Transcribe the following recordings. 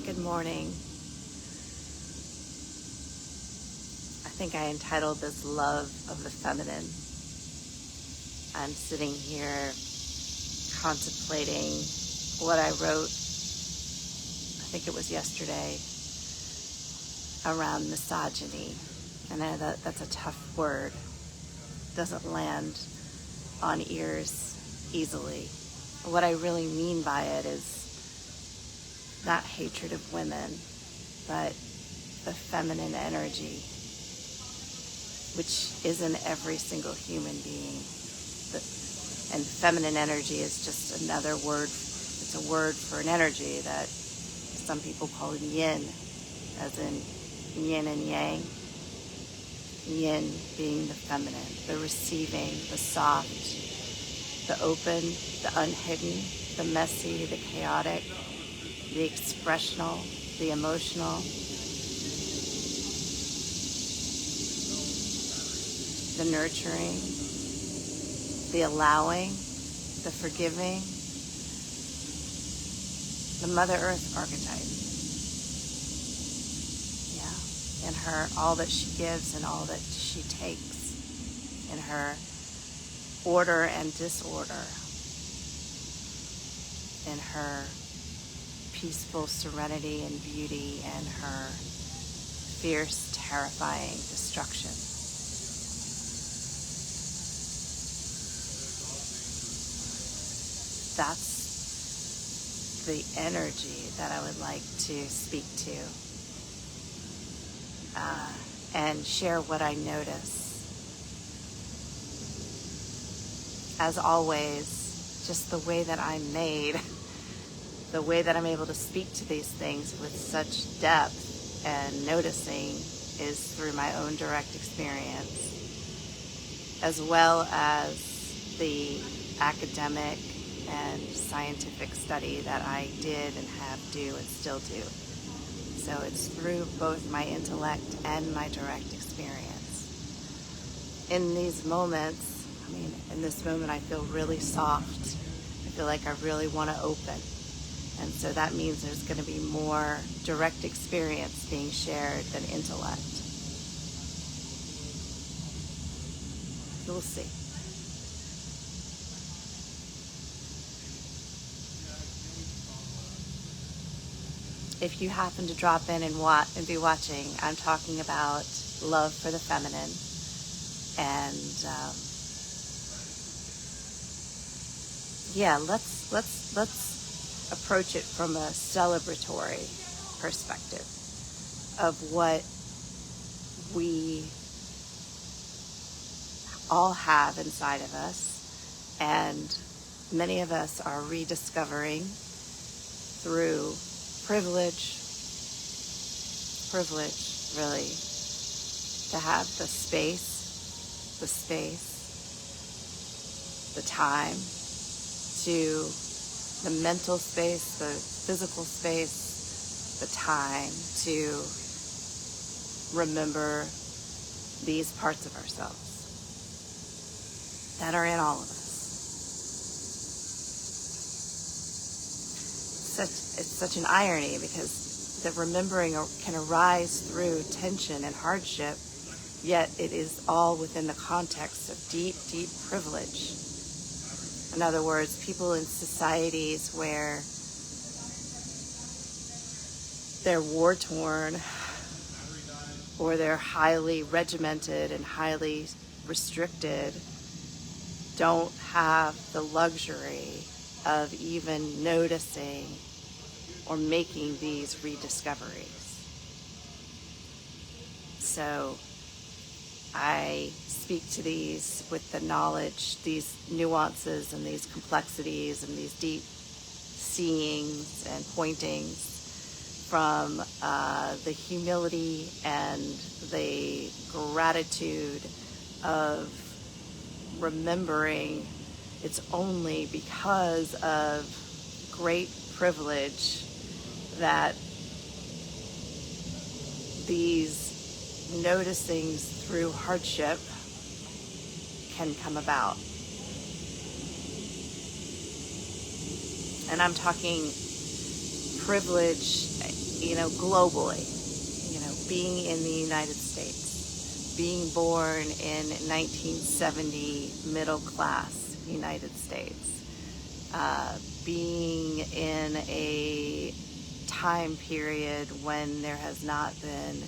Good morning. I think I entitled this Love of the Feminine. I'm sitting here contemplating what I wrote, I think it was yesterday, around misogyny. And I know that's a tough word. It doesn't land on ears easily. What I really mean by it is not hatred of women, but the feminine energy, which is in every single human being. And feminine energy is just another word. It's a word for an energy that some people call yin, as in yin and yang. Yin being the feminine, the receiving, the soft, the open, the unhidden, the messy, the chaotic, the expressional, the emotional, the nurturing, the allowing, the forgiving, the Mother Earth archetype. Yeah, in her, all that she gives and all that she takes, in her order and disorder, in her peaceful serenity and beauty, and her fierce, terrifying destruction. That's the energy that I would like to speak to and share what I notice. As always, just the way that I'm made, the way that I'm able to speak to these things with such depth and noticing is through my own direct experience, as well as the academic and scientific study that I did and have do and still do. So it's through both my intellect and my direct experience. In these moments, in this moment I feel really soft. I feel like I really want to open. And so that means there's going to be more direct experience being shared than intellect. We'll see. If you happen to drop in and be watching, I'm talking about love for the feminine. And let's approach it from a celebratory perspective of what we all have inside of us, and many of us are rediscovering through privilege really, to have the space, the time, to the mental space, the physical space, the time to remember these parts of ourselves that are in all of us. It's such an irony, because the remembering can arise through tension and hardship, yet it is all within the context of deep, deep privilege. In other words, people in societies where they're war-torn, or they're highly regimented and highly restricted, don't have the luxury of even noticing or making these rediscoveries. So I speak to these with the knowledge, these nuances and these complexities and these deep seeings and pointings from the humility and the gratitude of remembering it's only because of great privilege that these noticings through hardship can come about. And I'm talking privilege globally, being in the United States, being born in 1970 middle class United States, being in a time period when there has not been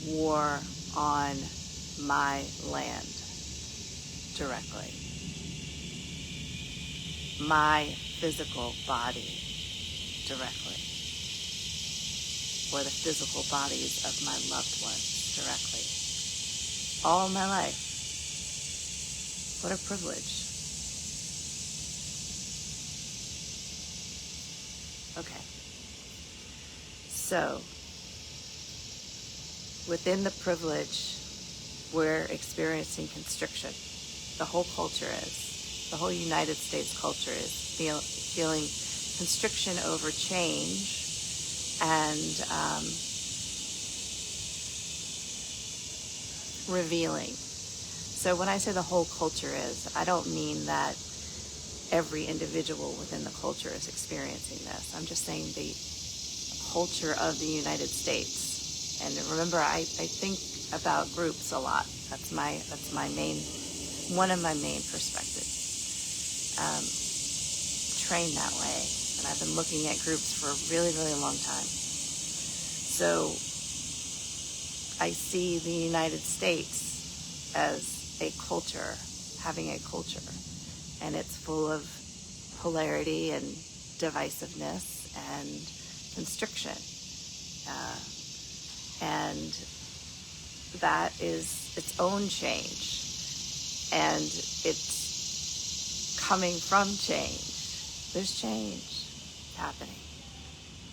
war on my land directly. My physical body directly, or the physical bodies of my loved ones directly. All my life. What a privilege. Okay. So, within the privilege, we're experiencing constriction. The whole culture is. The whole United States culture is feeling constriction over change and revealing. So when I say the whole culture is, I don't mean that every individual within the culture is experiencing this. I'm just saying the culture of the United States. And remember, I think about groups a lot. That's my one of my main perspectives. Trained that way, and I've been looking at groups for a really, really long time. So I see the United States as a culture, having a culture, and it's full of polarity and divisiveness and constriction. And that is its own change. And it's coming from change. There's change happening.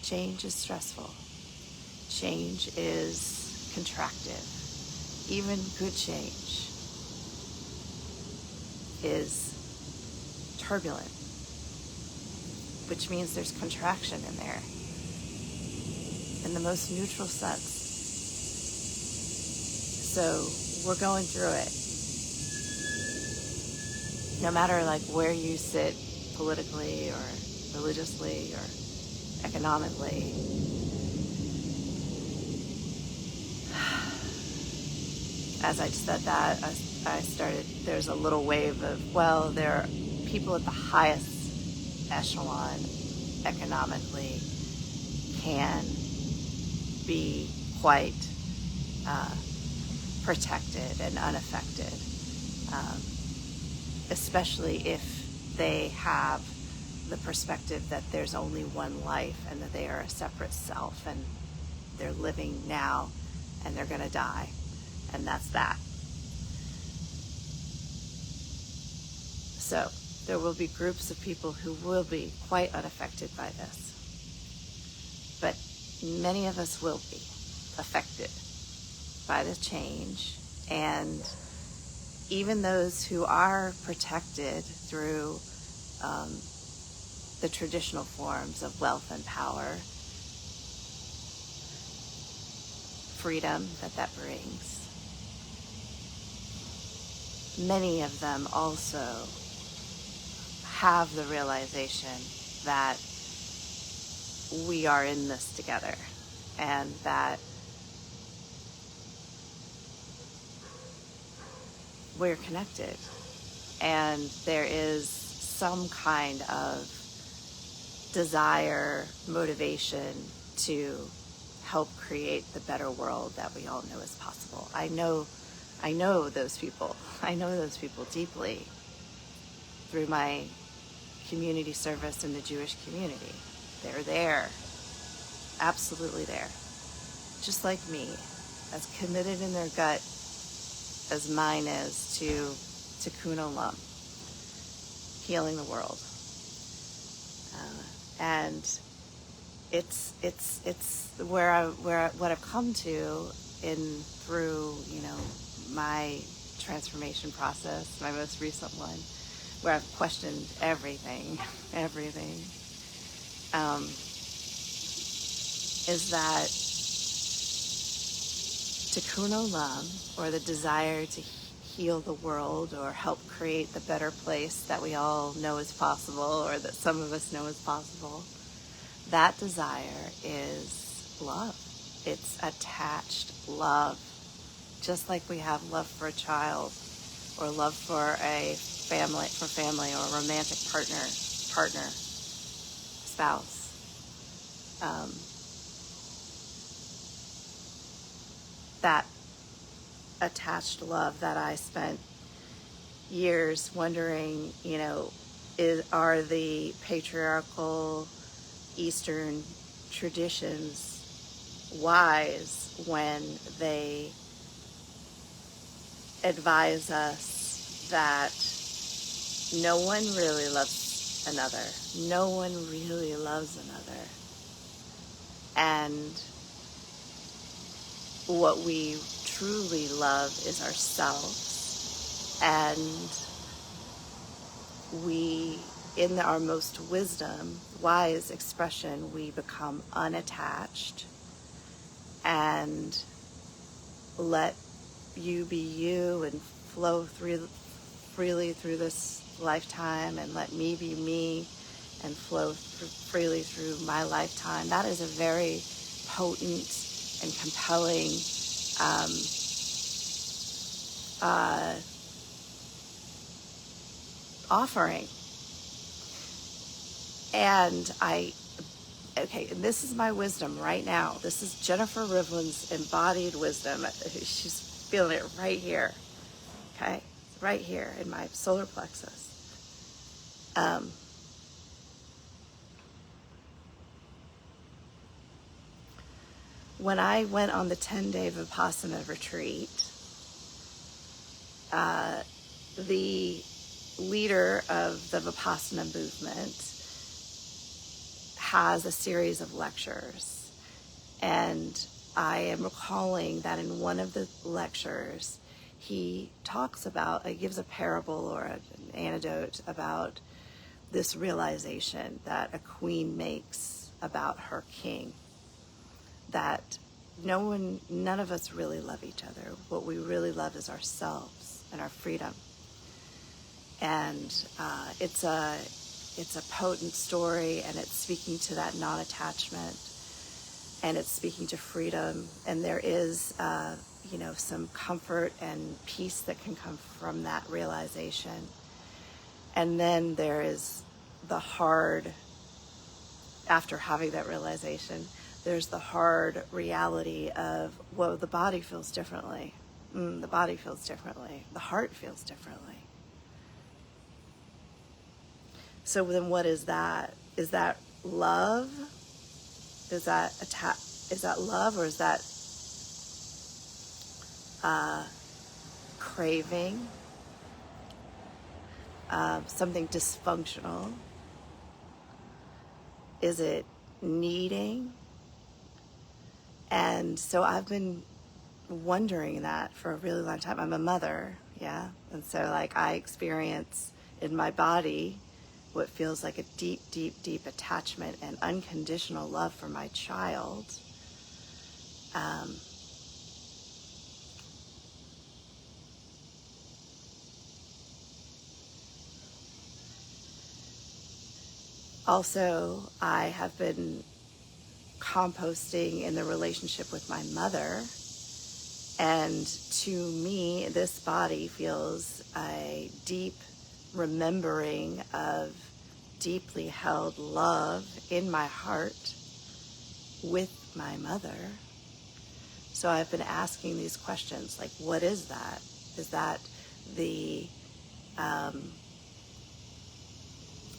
Change is stressful. Change is contractive. Even good change is turbulent, which means there's contraction in there, in the most neutral sense. So we're going through it. No matter where you sit politically or religiously or economically, as I said that, I started, there's a little wave of, well, there are people at the highest echelon economically can be quite protected and unaffected, especially if they have the perspective that there's only one life and that they are a separate self and they're living now and they're going to die, and that's that. So there will be groups of people who will be quite unaffected by this, but many of us will be affected by the change. And even those who are protected through the traditional forms of wealth and power, freedom that brings, many of them also have the realization that we are in this together, and that we're connected, and there is some kind of desire, motivation to help create the better world that we all know is possible. I know those people. I know those people deeply through my community service in the Jewish community. They're there, absolutely there, just like me, as committed in their gut as mine is to Tikkun Olam, healing the world. And it's what I've come to through my transformation process, my most recent one, where I've questioned everything, is that Tikkun Olam, or the desire to heal the world or help create the better place that we all know is possible, or that some of us know is possible, that desire is love. It's attached love. Just like we have love for a child, or love for a family, or a romantic partner, spouse. That attached love that I spent years wondering, are the patriarchal Eastern traditions wise when they advise us that no one really loves another. No one really loves another. And what we truly love is ourselves. And we, in our most wise expression, we become unattached and let you be you and flow freely through this lifetime, and let me be me and flow freely through my lifetime. That is a very potent and compelling offering. And and this is my wisdom right now. This is Jennifer Rivlin's embodied wisdom. She's feeling it right here. Okay? Right here in my solar plexus. When I went on the 10-day Vipassana retreat, the leader of the Vipassana movement has a series of lectures. And I am recalling that in one of the lectures, he gives a parable or an anecdote about this realization that a queen makes about her king. That none of us really love each other. What we really love is ourselves and our freedom. And it's a potent story, and it's speaking to that non-attachment, and it's speaking to freedom. And there is, some comfort and peace that can come from that realization. And then there is after having that realization, there's the hard reality of, whoa, the body feels differently. The body feels differently. The heart feels differently. So then what is that? Is that love? Is that love, or is that craving? Something dysfunctional? Is it needing? And so I've been wondering that for a really long time. I'm a mother, yeah? And so I experience in my body what feels like a deep, deep, deep attachment and unconditional love for my child. Also, I have been composting in the relationship with my mother. And to me, this body feels a deep remembering of deeply held love in my heart with my mother. So I've been asking these questions, like, what is that? Is that the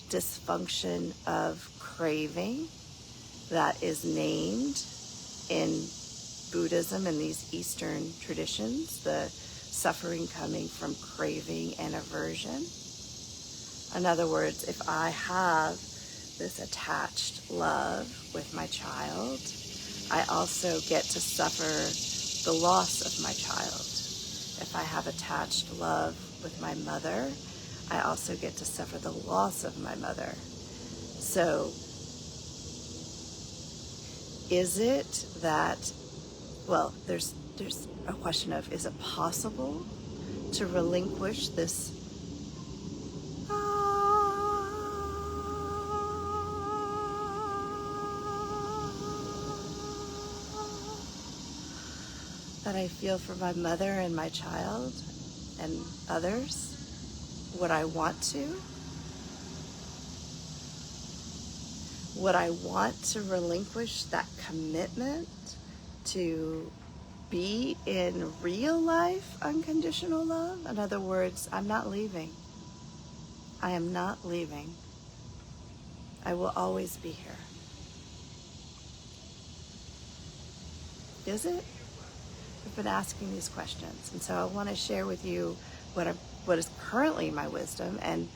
dysfunction of craving that is named in Buddhism and these Eastern traditions, the suffering coming from craving and aversion? In other words, if I have this attached love with my child, I also get to suffer the loss of my child. If I have attached love with my mother, I also get to suffer the loss of my mother. So is it that, well, there's a question of, is it possible to relinquish this that I feel for my mother and my child and others, would I want to? Would I want to relinquish that commitment to be in real life unconditional love? In other words, I'm not leaving. I am not leaving. I will always be here. Is it? I've been asking these questions, and so I want to share with you what is currently my wisdom. And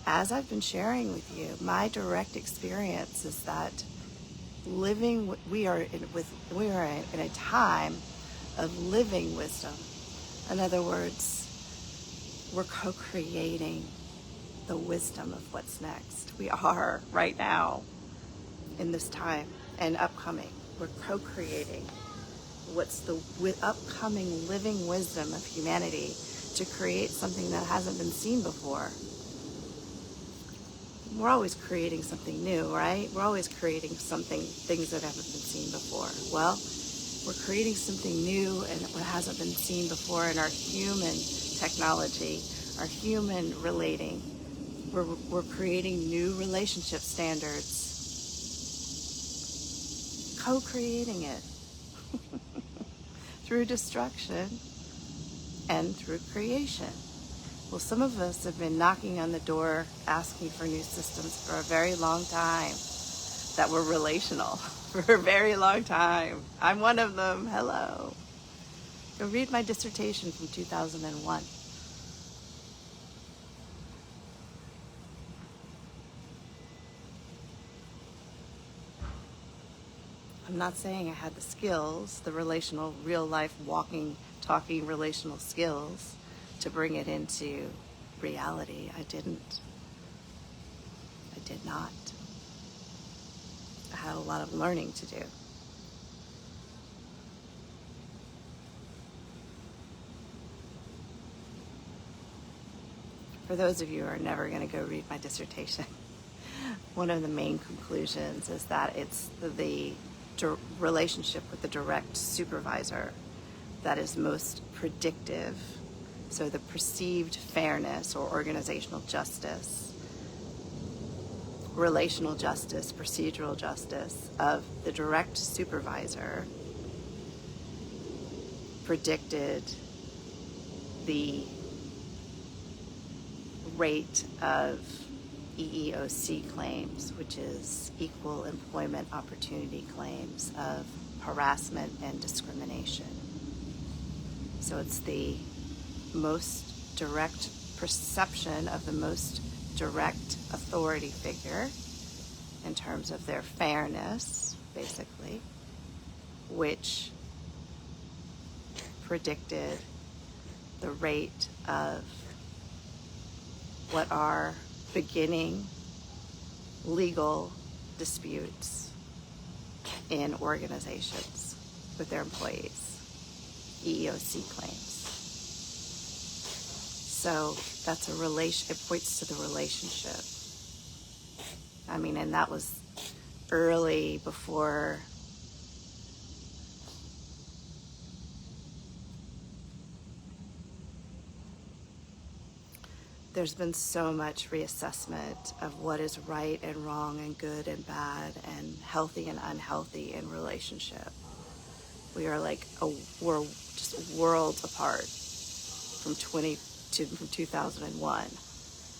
as I've been sharing with you, my direct experience is that we are in a time of living wisdom. In other words, we're co-creating the wisdom of what's next. We are right now in this time and upcoming. We're co-creating what's the upcoming living wisdom of humanity to create something that hasn't been seen before. We're always creating something new, right? We're always creating things that haven't been seen before. Well, we're creating something new and what hasn't been seen before in our human technology, our human relating. We're creating new relationship standards, co-creating it through destruction and through creation. Well, some of us have been knocking on the door asking for new systems for a very long time that were relational for a very long time. I'm one of them. Hello. Go read my dissertation from 2001. I'm not saying I had the skills, the relational, real life, walking, talking relational skills to bring it into reality. I didn't. I did not. I had a lot of learning to do. For those of you who are never going to go read my dissertation, one of the main conclusions is that it's the relationship with the direct supervisor that is most predictive. So the perceived fairness or organizational justice, relational justice, procedural justice of the direct supervisor predicted the rate of EEOC claims, which is equal employment opportunity claims of harassment and discrimination. So it's the most direct perception of the most direct authority figure in terms of their fairness, basically, which predicted the rate of what are beginning legal disputes in organizations with their employees, EEOC claims. So that's it points to the relationship. I mean, and that was early before there's been so much reassessment of what is right and wrong and good and bad and healthy and unhealthy in relationship. We are we're just worlds apart from 2001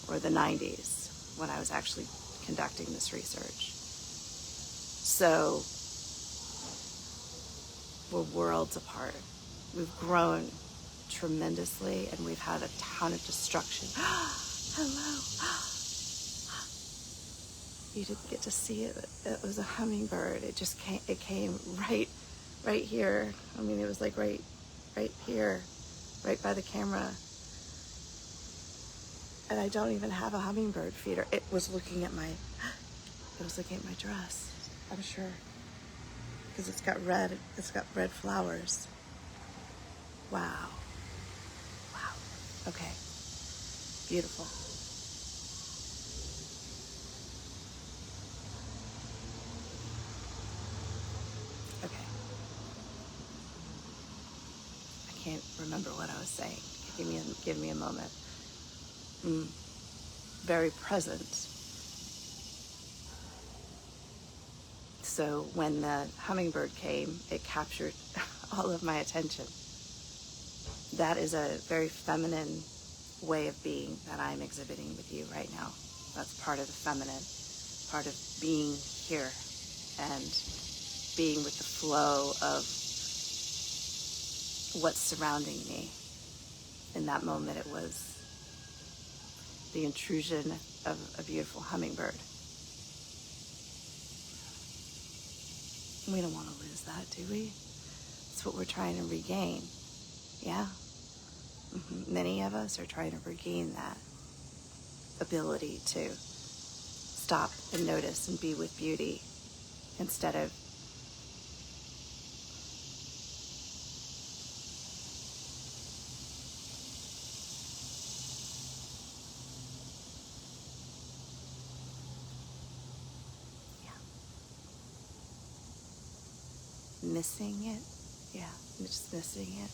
or the 90s when I was actually conducting this research. So we're worlds apart. We've grown tremendously and we've had a ton of destruction. Hello. You didn't get to see it. It was a hummingbird. It came right here. I mean, it was like right here, right by the camera. And I don't even have a hummingbird feeder. It was looking at my dress, I'm sure. Because it's got red flowers. Wow. Okay. Beautiful. Okay. can't remember what I was saying. Give me a moment. Very present. So when the hummingbird came, it captured all of my attention. That is a very feminine way of being that I'm exhibiting with you right now. That's part of the feminine, part of being here and being with the flow of what's surrounding me. In that moment, it was the intrusion of a beautiful hummingbird. We don't want to lose that, do we? That's what we're trying to regain. Yeah. Many of us are trying to regain that ability to stop and notice and be with beauty instead of missing it. Yeah, just missing it.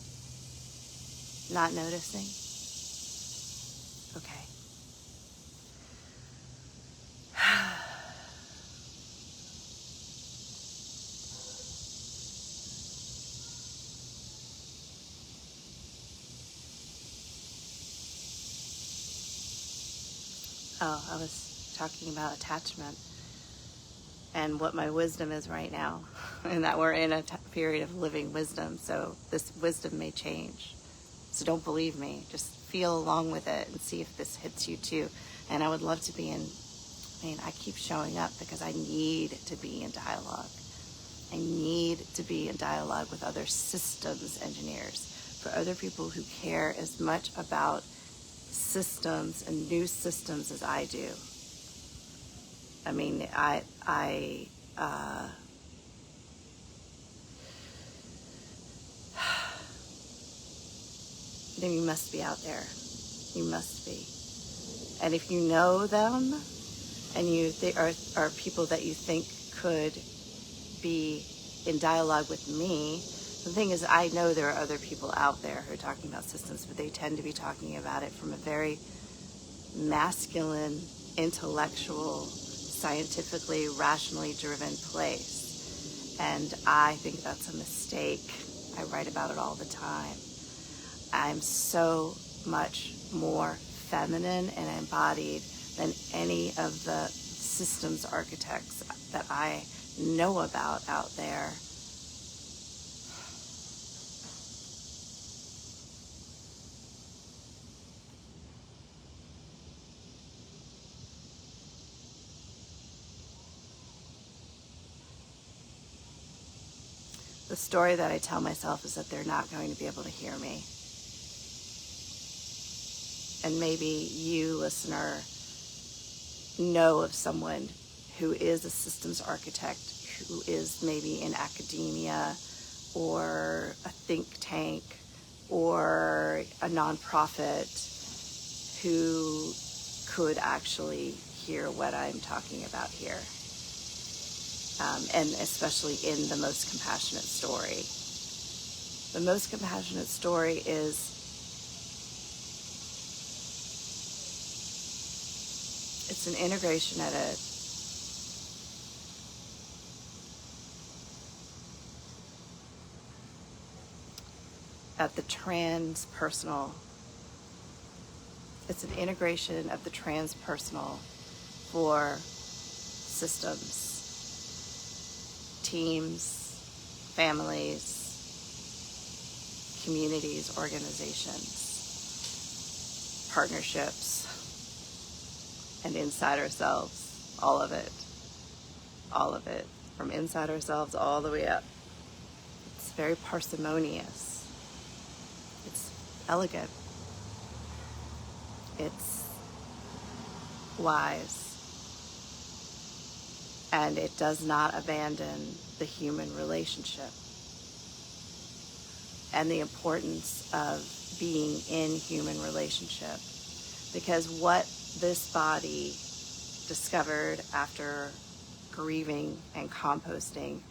Not noticing. Okay. Oh, I was talking about attachment and what my wisdom is right now, and that we're in a period of living wisdom, so this wisdom may change. So don't believe me, just feel along with it and see if this hits you too. And I would love to be I keep showing up because I need to be in dialogue. I need to be in dialogue with other systems engineers, for other people who care as much about systems and new systems as I do. I mean, then you must be out there. You must be. And if you know them, and they are people that you think could be in dialogue with me, the thing is, I know there are other people out there who are talking about systems, but they tend to be talking about it from a very masculine, intellectual, scientifically, rationally driven place. And I think that's a mistake. I write about it all the time. I'm so much more feminine and embodied than any of the systems architects that I know about out there. The story that I tell myself is that they're not going to be able to hear me. And maybe you, listener, know of someone who is a systems architect, who is maybe in academia or a think tank or a nonprofit who could actually hear what I'm talking about here. And especially in the Most Compassionate Story. The Most Compassionate Story is it's an integration at the transpersonal. It's an integration of the transpersonal for systems, teams, families, communities, organizations, partnerships, and inside ourselves, all of it, from inside ourselves all the way up. It's very parsimonious. It's elegant. It's wise. And it does not abandon the human relationship and the importance of being in human relationship. Because what this body discovered after grieving and composting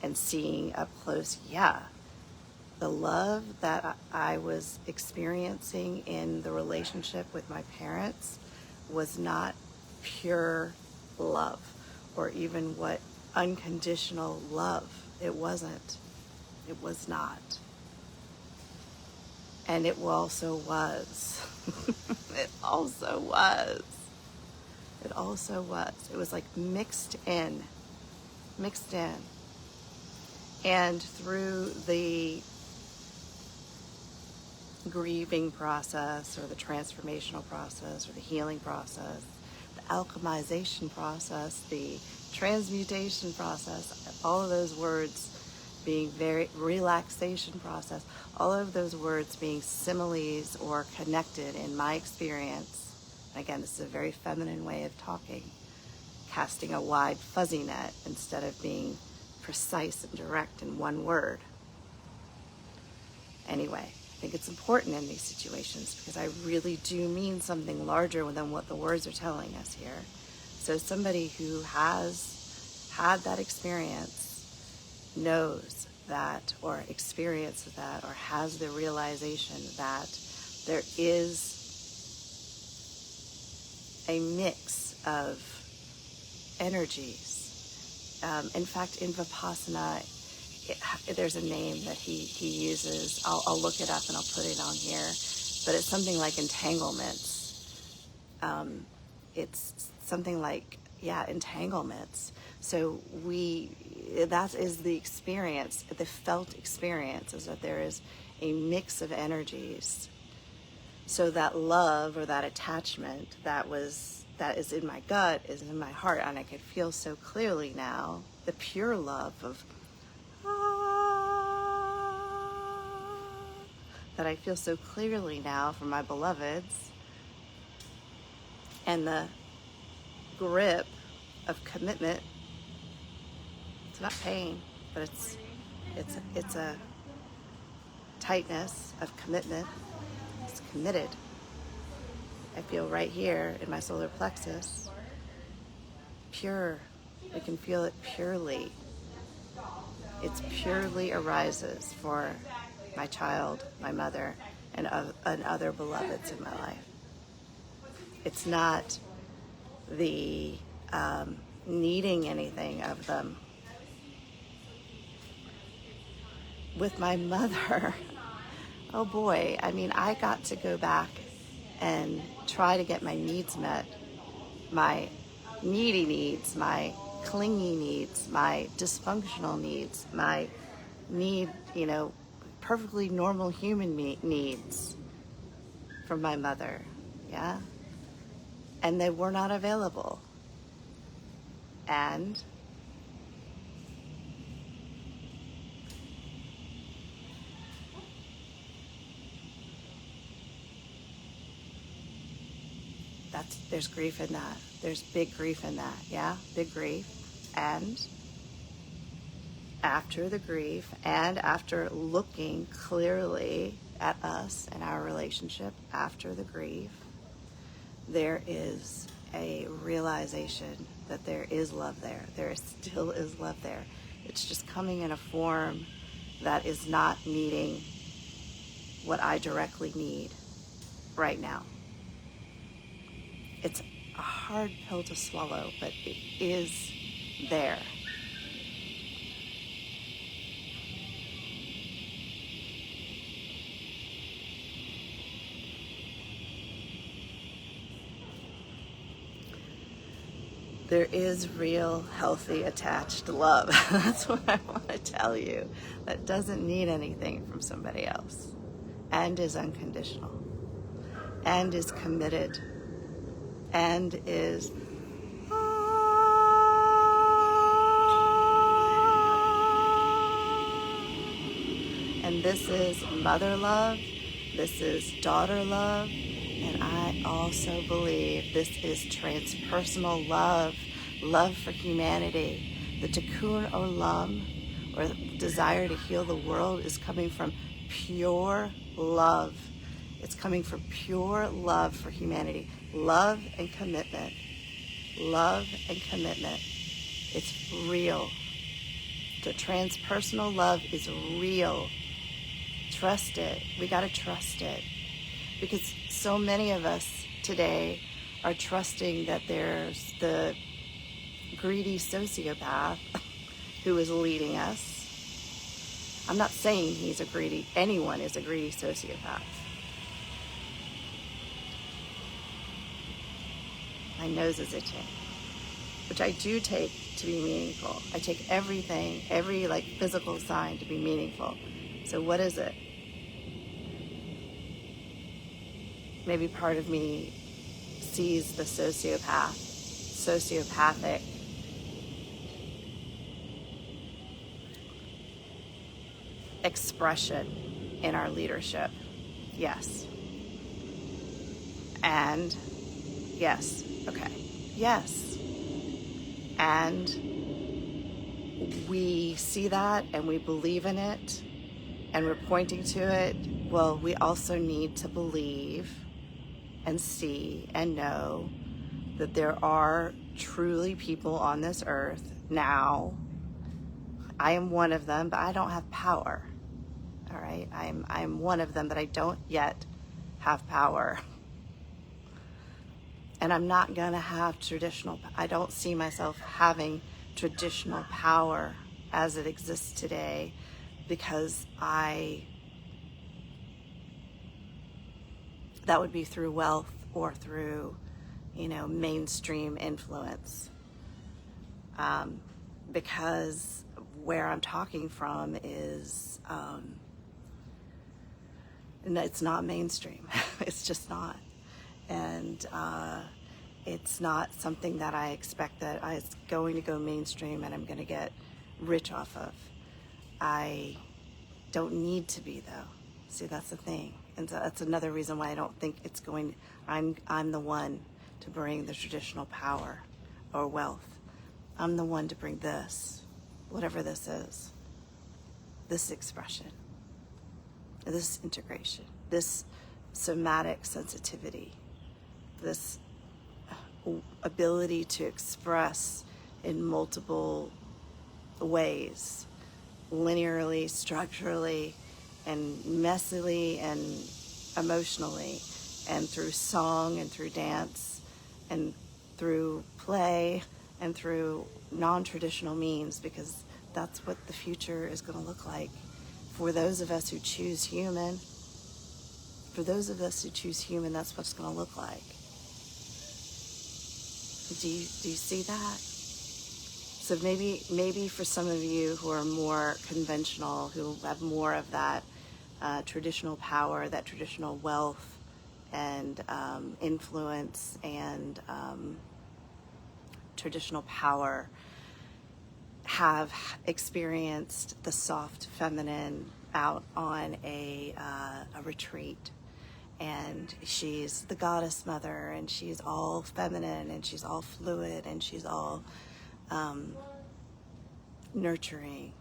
and seeing up close, the love that I was experiencing in the relationship with my parents was not pure love, or even what unconditional love. It wasn't. It was not. And it also was. It also was. It also was. It was like mixed in. And through the grieving process, or the transformational process, or the healing process, the alchemization process, the transmutation process, all of those words being very relaxation process, all of those words being similes or connected in my experience. And again, this is a very feminine way of talking, casting a wide fuzzy net instead of being precise and direct in one word. Anyway, I think it's important in these situations because I really do mean something larger than what the words are telling us here. So somebody who has had that experience knows that, or experiences that, or has the realization that there is a mix of energies. In fact, in Vipassana, there's a name that he uses. I'll look it up and I'll put it on here. But it's something like entanglements. It's something like, entanglements. So that is the experience, the felt experience, is that there is a mix of energies. So that love, or that attachment that is in my gut, is in my heart, and I could feel so clearly now, the pure love of that I feel so clearly now for my beloveds, and the grip of commitment. It's not pain, but it's a tightness of commitment. It's committed. I feel right here in my solar plexus, pure. I can feel it purely. It's purely arises for my child, my mother, and other beloveds in my life. It's not the needing anything of them. With my mother, oh boy, I mean, I got to go back and try to get my needs met, my needy needs, my clingy needs, my dysfunctional needs, my need, perfectly normal human needs from my mother, yeah? And they were not available. And there's grief in that. There's big grief in that, yeah? Big grief. And after the grief, and after looking clearly at us and our relationship after the grief, there is a realization that there is love there. There still is love there. It's just coming in a form that is not meeting what I directly need right now. It's a hard pill to swallow, but it is there. There is real, healthy, attached love. That's what I want to tell you. That doesn't need anything from somebody else, and is unconditional, and is committed, and is and this is mother love, this is daughter love, and I also believe this is transpersonal love, love for humanity. The Tikkun Olam, or the desire to heal the world, is coming from pure love. It's coming from pure love for humanity. Love and commitment. Love and commitment. It's real. The transpersonal love is real. Trust it. We got to trust it. Because so many of us today are trusting that there's the greedy sociopath who is leading us. I'm not saying anyone is a greedy sociopath. My nose is itching, which I do take to be meaningful. I take everything, every physical sign to be meaningful. So what is it? Maybe part of me sees the sociopathic expression in our leadership. Yes. And yes. Okay. Yes. And we see that and we believe in it and we're pointing to it. Well, we also need to believe and see and know that there are truly people on this earth now. I am one of them, but I don't have power. All right? I'm one of them, but I don't yet have power. And I'm not going to have I don't see myself having traditional power as it exists today, because that would be through wealth or through, mainstream influence. Because where I'm talking from is, and it's not mainstream. It's just not. And it's not something that I expect that is going to go mainstream and I'm going to get rich off of. I don't need to be, though. See, that's the thing. And so that's another reason why I don't think I'm the one to bring the traditional power or wealth. I'm the one to bring this, whatever this is, this expression, this integration, this somatic sensitivity, this ability to express in multiple ways, linearly, structurally, and messily, and emotionally, and through song, and through dance, and through play, and through non-traditional means, because that's what the future is going to look like for those of us who choose human. For those of us who choose human, that's what it's going to look like. Do you see that? So maybe for some of you who are more conventional, who have more of that traditional power, that traditional wealth and influence and traditional power, have experienced the soft feminine out on a retreat. And she's the goddess mother, and she's all feminine, and she's all fluid, and she's all nurturing.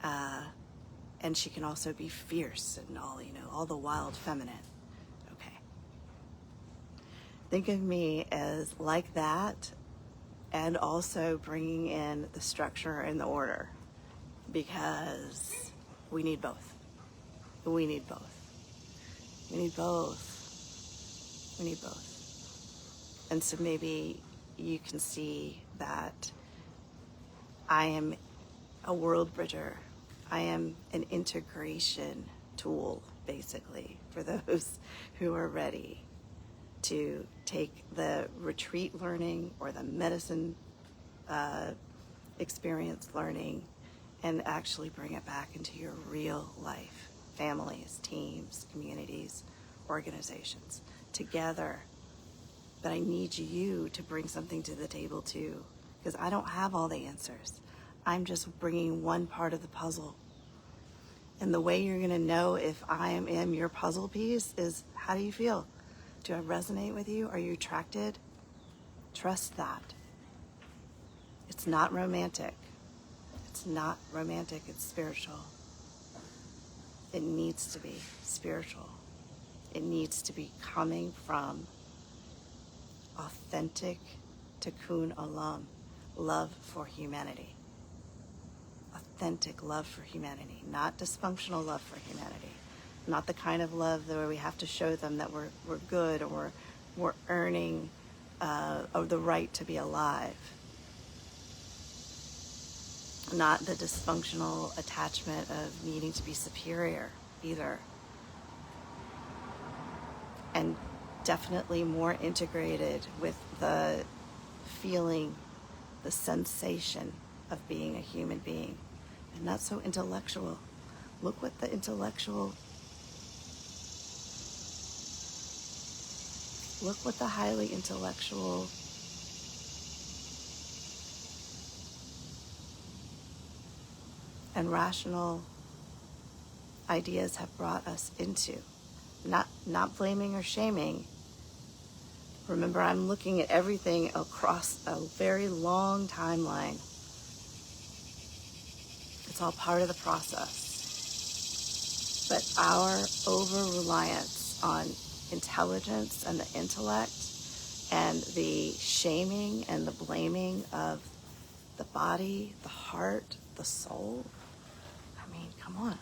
And she can also be fierce and all the wild feminine. Okay. Think of me as like that, and also bringing in the structure and the order, because we need both. We need both. We need both. We need both. And so maybe you can see that I am a world bridger. I am an integration tool, basically, for those who are ready to take the retreat learning or the medicine experience learning and actually bring it back into your real life. Families, teams, communities, organizations, together. But I need you to bring something to the table too, because I don't have all the answers. I'm just bringing one part of the puzzle. And the way you're going to know if I am your puzzle piece is, how do you feel? Do I resonate with you? Are you attracted? Trust that. It's not romantic. It's not romantic, it's spiritual. It needs to be spiritual. It needs to be coming from authentic tikkun olam, love for humanity. Authentic love for humanity, not dysfunctional love for humanity. not the kind of love where we have to show them that we're good, or we're earning of the right to be alive. Not the dysfunctional attachment of needing to be superior either. And definitely more integrated with the feeling, the sensation of being a human being, and not so intellectual. Look what the highly intellectual and rational ideas have brought us into. Not blaming or shaming. Remember, I'm looking at everything across a very long timeline. It's all part of the process. But our over-reliance on intelligence and the intellect and the shaming and the blaming of the body, the heart, the soul, I mean, come on.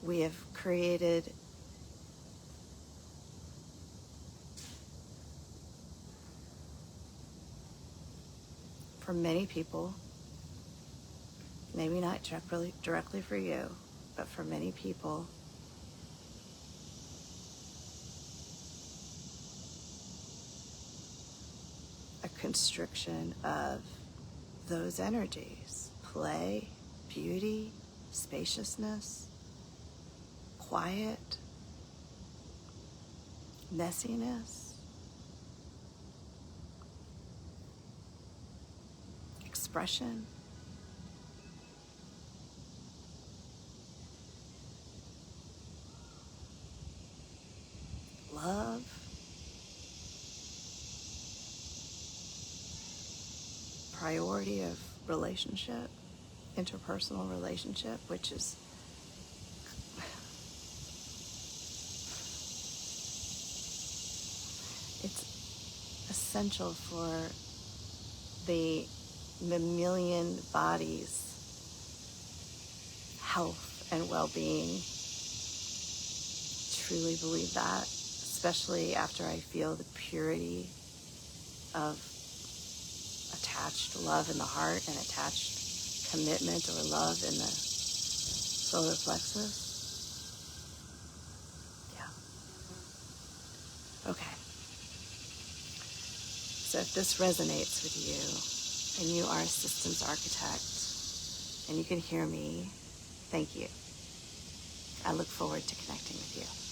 We have created for many people, maybe not directly for you, but for many people, a constriction of those energies: play, beauty, spaciousness, quiet, messiness, expression. Love, priority of relationship, interpersonal relationship, which is it's essential for the mammalian body's health and well-being. Truly believe that, especially after I feel the purity of attached love in the heart and attached commitment or love in the solar plexus. Yeah. Okay. So if this resonates with you and you are a systems architect and you can hear me, thank you. I look forward to connecting with you.